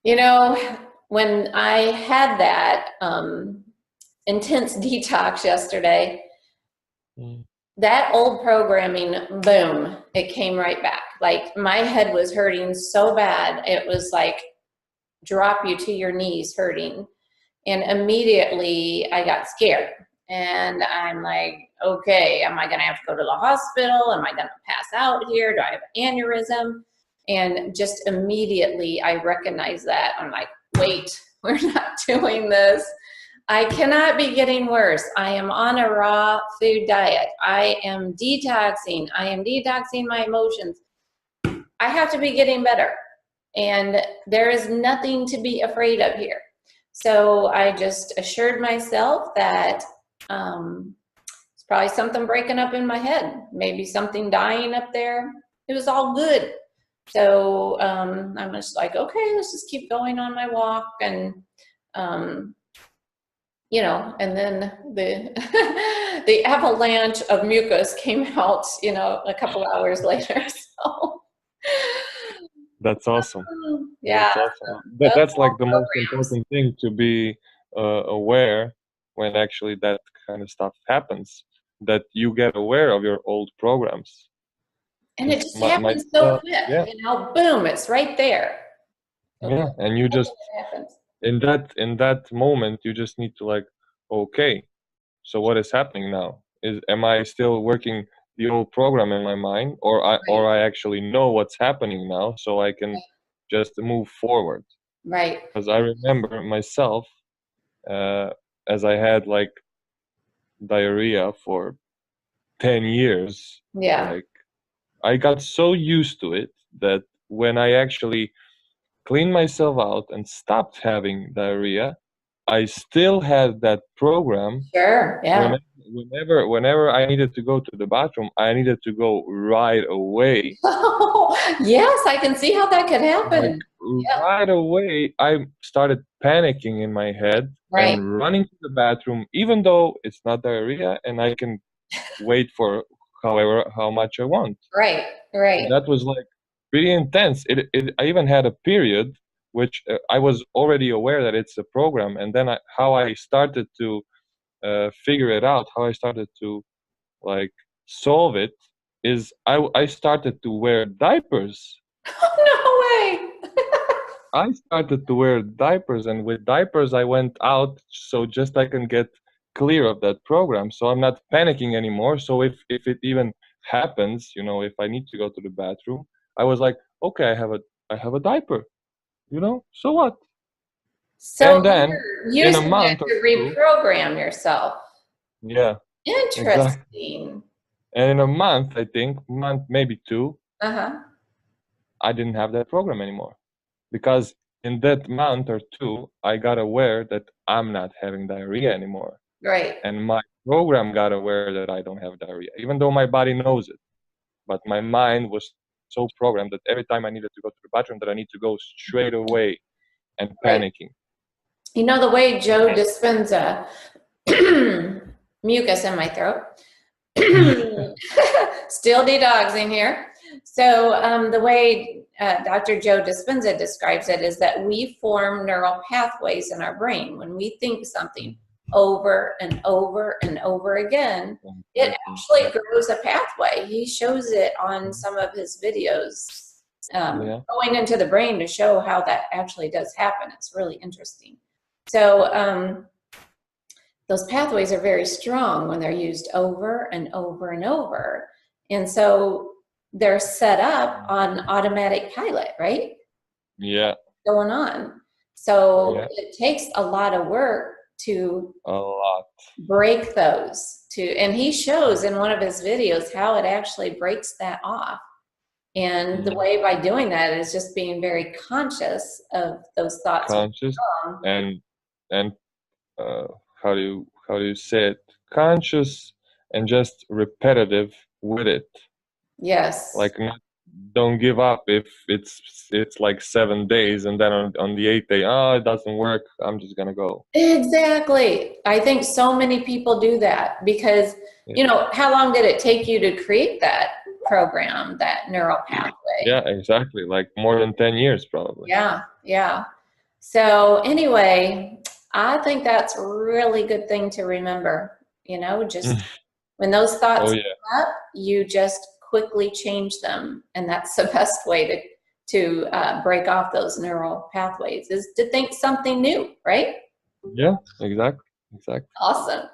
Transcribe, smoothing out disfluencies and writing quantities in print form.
You know, when I had that intense detox yesterday, Mm. that old programming, boom, it came right back. Like my head was hurting so bad, it was like drop you to your knees hurting. And immediately I got scared. And I'm like, okay, am I going to have to go to the hospital? Am I going to pass out here? Do I have an aneurysm? And just immediately I recognize that. I'm like, wait, we're not doing this. I cannot be getting worse. I am on a raw food diet. I am detoxing. I am detoxing my emotions. I have to be getting better. And there is nothing to be afraid of here. So I just assured myself that it's probably something breaking up in my head, maybe something dying up there. It was all good. So I'm just like, okay, let's just keep going on my walk. And, and then the, the avalanche of mucus came out, a couple hours later. So, That's awesome. yeah. That's awesome. Those That's whole like the most programs. important thing to be aware when actually that kind of stuff happens. That you get aware of your old programs. And it Because just happens so quick, yeah, boom, it's right there. Okay, yeah, and you just it happens. in that moment you just need to like, okay, so what is happening now? Am I still working the old program in my mind, or Right, I actually know what's happening now, so I can just move forward? right. Because I remember myself, uh, as I had like diarrhea for 10 years, Yeah. like I got so used to it that when I actually cleaned myself out and stopped having diarrhea, I still had that program. Sure. Yeah. Whenever I needed to go to the bathroom, I needed to go right away. Yes, I can see how that could Like happen. Yep. right away, I started panicking in my head Right. and running to the bathroom, even though it's not diarrhea and I can wait for however how much I want. Right. Right. That was like pretty intense. I even had a period which I was already aware that it's a program, and then how I started to figure it out, how I started to like solve it, is I started to wear diapers. No way. I started to wear diapers, and with diapers, I went out so just I can get clear of that program. So I'm not panicking anymore. So if it even happens, if I need to go to the bathroom, I was like, okay, I have a diaper, so what? So And then you're in a using it month or to two, reprogram yourself. yeah, exactly. Interesting. And in a month, I think, month maybe two, Uh-huh. I didn't have that program anymore. Because in that month or two, I got aware that I'm not having diarrhea anymore. Right. And my program got aware that I don't have diarrhea, even though my body knows it. But my mind was so programmed that every time I needed to go to the bathroom, that I need to go straight away and Right. panicking. You know the way Joe Dispenza mucus in my throat. Still detoxing here. So the way Dr. Joe Dispenza describes it is that we form neural pathways in our brain. When we think something over and over and over again, it Exactly. actually Yeah. grows a pathway. He shows it on some of his videos, Yeah. going into the brain to show how that actually does happen. It's really interesting. So those pathways are very strong when they're used over and over and over. And so they're set up on automatic pilot, right? Yeah. Going on. So Yeah. it takes a lot of work to A lot. break those and he shows in one of his videos how it actually breaks that off. And the Yeah. way by doing that is just being very conscious of those thoughts. Conscious and and uh, how do you say it? Conscious and just repetitive with it. Yes. Like don't give up if it's like 7 days, and then on the eighth day, oh, it doesn't work, I'm just gonna go. Exactly. I think so many people do that because, Yeah, how long did it take you to create that program, that neural pathway? yeah, exactly, like more than 10 years probably. Yeah, yeah. So anyway, I think that's a really good thing to remember. Just when those Oh thoughts yeah. come up, you just quickly change them, and that's the best way to break off those neural pathways is to think something new, right? Yeah, exactly. Exactly. Awesome.